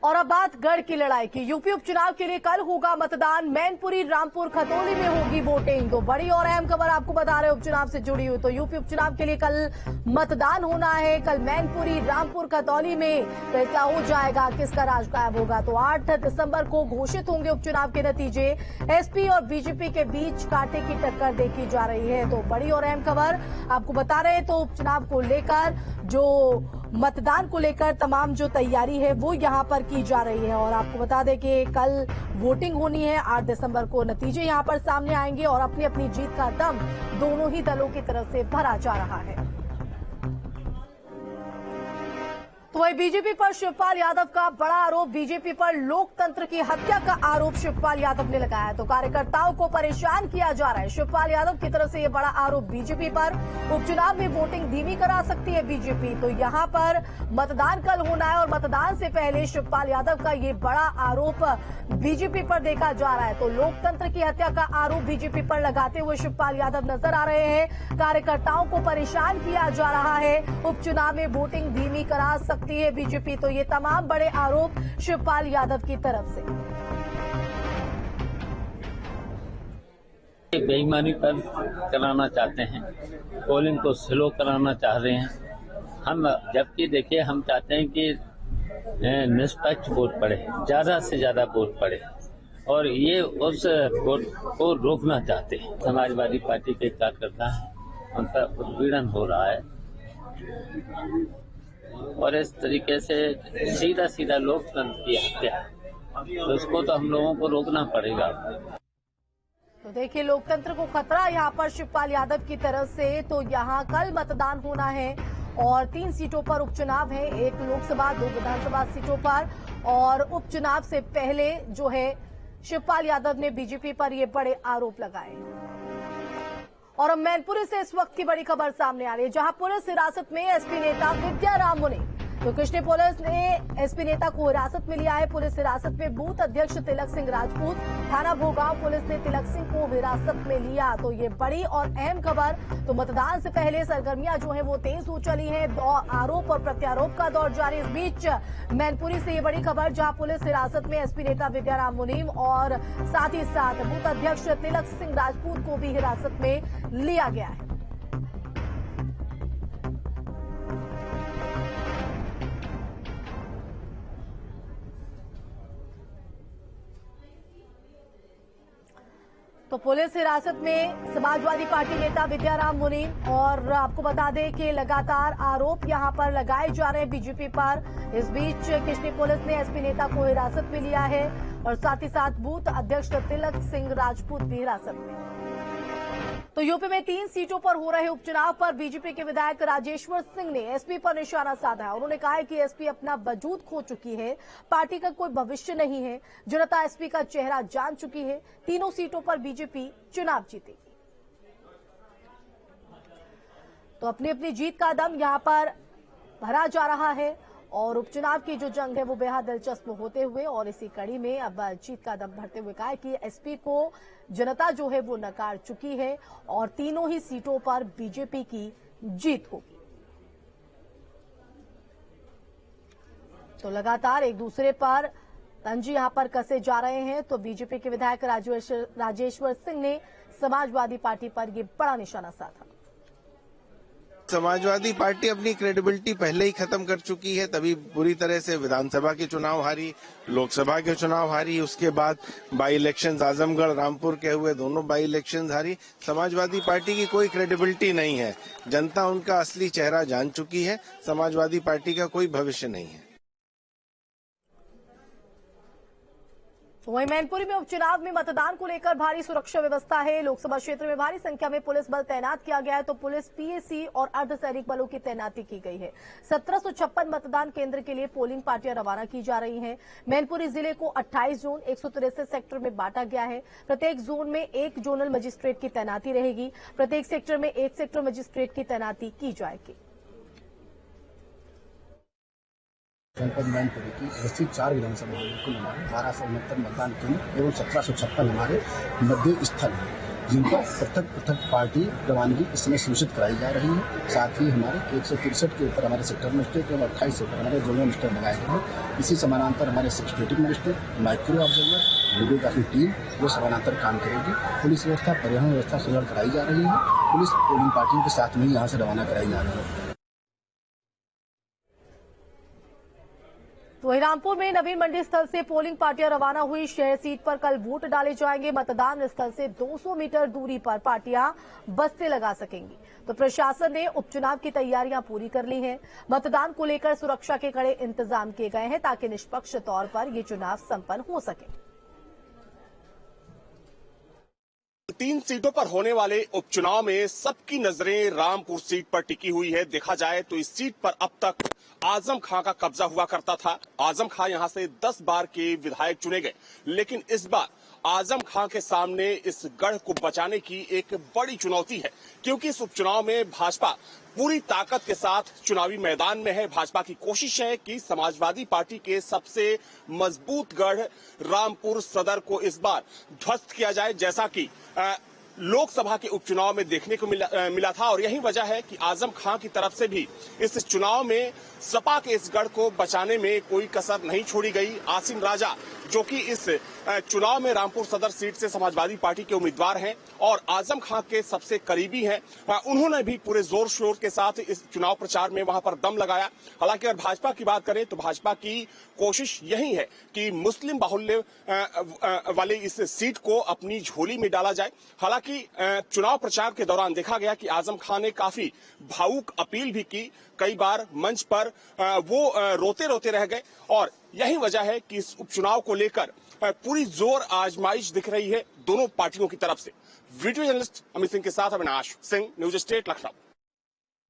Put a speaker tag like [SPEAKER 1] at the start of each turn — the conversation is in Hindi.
[SPEAKER 1] और अब बात गढ़ की लड़ाई की। यूपी उपचुनाव के लिए कल होगा मतदान। मैनपुरी, रामपुर, खतौली में होगी वोटिंग। तो बड़ी और अहम खबर आपको बता रहे उपचुनाव से जुड़ी हुई। तो यूपी उपचुनाव के लिए कल मतदान होना है। कल मैनपुरी, रामपुर, खतौली में फैसला हो जाएगा किसका राज कायम होगा। तो 8 दिसंबर को घोषित होंगे उपचुनाव के नतीजे। एसपी और बीजेपी के बीच कांटे की टक्कर देखी जा रही है। तो बड़ी और अहम खबर आपको बता रहे हैं। तो उपचुनाव को लेकर, जो मतदान को लेकर तमाम जो तैयारी है वो यहां पर की जा रही है। और आपको बता दें कि कल वोटिंग होनी है। 8 दिसंबर को नतीजे यहां पर सामने आएंगे और अपनी अपनी जीत का दम दोनों ही दलों की तरफ से भरा जा रहा है। तो वही बीजेपी पर शिवपाल यादव का बड़ा आरोप। बीजेपी पर लोकतंत्र की हत्या का आरोप शिवपाल यादव ने लगाया। तो कार्यकर्ताओं को परेशान किया जा रहा है। शिवपाल यादव की तरफ से यह बड़ा आरोप बीजेपी पर। उपचुनाव में वोटिंग धीमी करा सकती है बीजेपी। तो यहां पर मतदान कल होना है और मतदान से पहले शिवपाल यादव का ये बड़ा आरोप बीजेपी पर देखा जा रहा है। तो लोकतंत्र की हत्या का आरोप बीजेपी पर लगाते हुए शिवपाल यादव नजर आ रहे हैं। कार्यकर्ताओं को परेशान किया जा रहा है। उपचुनाव में वोटिंग धीमी करा सकती है बीजेपी। तो ये तमाम बड़े आरोप शिवपाल यादव की तरफ से।
[SPEAKER 2] बेईमानी पर कराना चाहते हैं, पोलिंग को स्लो कराना चाह रहे हैं हम। जबकि देखिए, हम चाहते हैं कि निष्पक्ष वोट पड़े, ज्यादा से ज्यादा वोट पड़े, और ये उस वोट को रोकना चाहते हैं। समाजवादी पार्टी के कार्यकर्ता हैं, उनका उत्पीड़न हो रहा है और इस तरीके से सीधा सीधा लोकतंत्र की हत्या, तो इसको तो हम लोगों को रोकना पड़ेगा।
[SPEAKER 1] तो देखिए, लोकतंत्र को खतरा यहाँ पर शिवपाल यादव की तरफ से। तो यहाँ कल मतदान होना है और 3 सीटों पर उपचुनाव है, 1 लोकसभा 2 विधानसभा सीटों पर। और उपचुनाव से पहले जो है शिवपाल यादव ने बीजेपी पर ये बड़े आरोप लगाए। और अब मैनपुरी से इस वक्त की बड़ी खबर सामने आ रही है, जहां पुलिस हिरासत में एसपी नेता विद्याराम मुनि। तो कृष्ण पुलिस ने एसपी नेता को हिरासत में लिया है। पुलिस हिरासत में बूथ अध्यक्ष तिलक सिंह राजपूत। थाना भोगांव पुलिस ने तिलक सिंह को हिरासत में लिया। तो ये बड़ी और अहम खबर। तो मतदान से पहले सरगर्मियां जो है वो तेज हो चली है। आरोप और प्रत्यारोप का दौर जारी। इस बीच मैनपुरी से ये बड़ी खबर, जहां पुलिस हिरासत में एसपी नेता विद्याराम मुनीम और साथ ही साथ बूथ अध्यक्ष तिलक सिंह राजपूत को भी हिरासत में लिया गया है। तो पुलिस हिरासत में समाजवादी पार्टी नेता विद्याराम मुनीम। और आपको बता दें कि लगातार आरोप यहां पर लगाए जा रहे हैं बीजेपी पर। इस बीच कृष्ण पुलिस ने एसपी नेता को हिरासत में लिया है और साथ ही साथ बूथ अध्यक्ष तिलक सिंह राजपूत भी हिरासत में। तो यूपी में 3 सीटों पर हो रहे उपचुनाव पर बीजेपी के विधायक राजेश्वर सिंह ने एसपी पर निशाना साधा है। उन्होंने कहा है कि एसपी अपना वजूद खो चुकी है, पार्टी का कोई भविष्य नहीं है। जनता एसपी का चेहरा जान चुकी है। तीनों सीटों पर बीजेपी चुनाव जीतेगी। तो अपनी अपनी जीत का दम यहां पर भरा जा रहा है और उपचुनाव की जो जंग है वो बेहद दिलचस्प होते हुए, और इसी कड़ी में अब जीत का दम भरते हुए कहा है कि एसपी को जनता जो है वो नकार चुकी है और तीनों ही सीटों पर बीजेपी की जीत होगी। तो लगातार एक दूसरे पर तंजी यहां पर कसे जा रहे हैं। तो बीजेपी के विधायक राजेश्वर सिंह ने समाजवादी पार्टी पर यह बड़ा निशाना साधा।
[SPEAKER 3] समाजवादी पार्टी अपनी क्रेडिबिलिटी पहले ही खत्म कर चुकी है, तभी बुरी तरह से विधानसभा के चुनाव हारी, लोकसभा के चुनाव हारी, उसके बाद बाई इलेक्शंस आजमगढ़ रामपुर के हुए, दोनों बाई इलेक्शंस हारी। समाजवादी पार्टी की कोई क्रेडिबिलिटी नहीं है। जनता उनका असली चेहरा जान चुकी है। समाजवादी पार्टी का कोई भविष्य नहीं है।
[SPEAKER 1] वहीं मैनपुरी में उपचुनाव में मतदान को लेकर भारी सुरक्षा व्यवस्था है। लोकसभा क्षेत्र में भारी संख्या में पुलिस बल तैनात किया गया है। तो पुलिस, पीएसी और अर्धसैनिक बलों की तैनाती की गई है। 1756 मतदान केंद्र के लिए पोलिंग पार्टियां रवाना की जा रही हैं। मैनपुरी जिले को 28 जोन 163 सेक्टर में बांटा गया है। प्रत्येक जोन में 1 जोनल मजिस्ट्रेट की तैनाती रहेगी। प्रत्येक सेक्टर में 1 सेक्टर मजिस्ट्रेट की तैनाती की जाएगी।
[SPEAKER 4] जनपद मैनपुरी की ऐसी 4 विधानसभा कुल हमारे 1269 मतदान केंद्र एवं 1756 हमारे मतदेय स्थल हैं, जिन पर पृथक पार्टी रवानगी इस समय सूचित कराई जा रही है। साथ ही हमारे 163 के ऊपर हमारे सेक्टर मजिस्ट्रेट और 28 के ऊपर हमारे जोनल मजिस्ट्रेट लगाए गए हैं। इसी समानांतर हमारे secretary magistrate, micro observer, videography team वो समानांतर काम करेगी। पुलिस व्यवस्था, परिवहन व्यवस्था सुदृढ़ कराई जा रही है। पुलिस पोलिंग पार्टियों के साथ में यहाँ से रवाना कराई जा रही है।
[SPEAKER 1] तो वहीं रामपुर में नवीन मंडी स्थल से पोलिंग पार्टियां रवाना हुई। शहर सीट पर कल वोट डाले जाएंगे। मतदान स्थल से 200 मीटर दूरी पर पार्टियां बस्ते लगा सकेंगी। तो प्रशासन ने उपचुनाव की तैयारियां पूरी कर ली हैं। मतदान को लेकर सुरक्षा के कड़े इंतजाम किए गए हैं ताकि निष्पक्ष तौर पर ये चुनाव संपन्न हो सके।
[SPEAKER 5] 3 सीटों पर होने वाले उपचुनाव में सबकी नजरें रामपुर सीट पर टिकी हुई है। देखा जाए तो इस सीट पर अब तक आजम खां का कब्जा हुआ करता था। आजम खां यहां से 10 बार के विधायक चुने गए, लेकिन इस बार आजम खां के सामने इस गढ़ को बचाने की एक बड़ी चुनौती है, क्योंकि इस उपचुनाव में भाजपा पूरी ताकत के साथ चुनावी मैदान में है। भाजपा की कोशिश है कि समाजवादी पार्टी के सबसे मजबूत गढ़ रामपुर सदर को इस बार ध्वस्त किया जाए, जैसा कि लोकसभा के उपचुनाव में देखने को मिला था। और यही वजह है कि आजम खां की तरफ से भी इस चुनाव में सपा के इस गढ़ को बचाने में कोई कसर नहीं छोड़ी गई। आसिम राजा, जो कि इस चुनाव में रामपुर सदर सीट से समाजवादी पार्टी के उम्मीदवार हैं और आजम खां के सबसे करीबी हैं, उन्होंने भी पूरे जोर शोर के साथ इस चुनाव प्रचार में वहां पर दम लगाया। हालांकि अगर भाजपा की बात करें तो भाजपा की कोशिश यही है कि मुस्लिम बाहुल्य वाले इस सीट को अपनी झोली में डाला जाए। हालांकि चुनाव प्रचार के दौरान देखा गया कि आजम खां ने काफी भावुक अपील भी की। कई बार मंच पर वो रोते रोते रह गए और यही वजह है कि इस उपचुनाव को लेकर पूरी जोर आजमाइश दिख रही है दोनों पार्टियों की तरफ से। वीडियो जर्नलिस्ट अमित सिंह के साथ अविनाश सिंह, न्यूज स्टेट लखनऊ।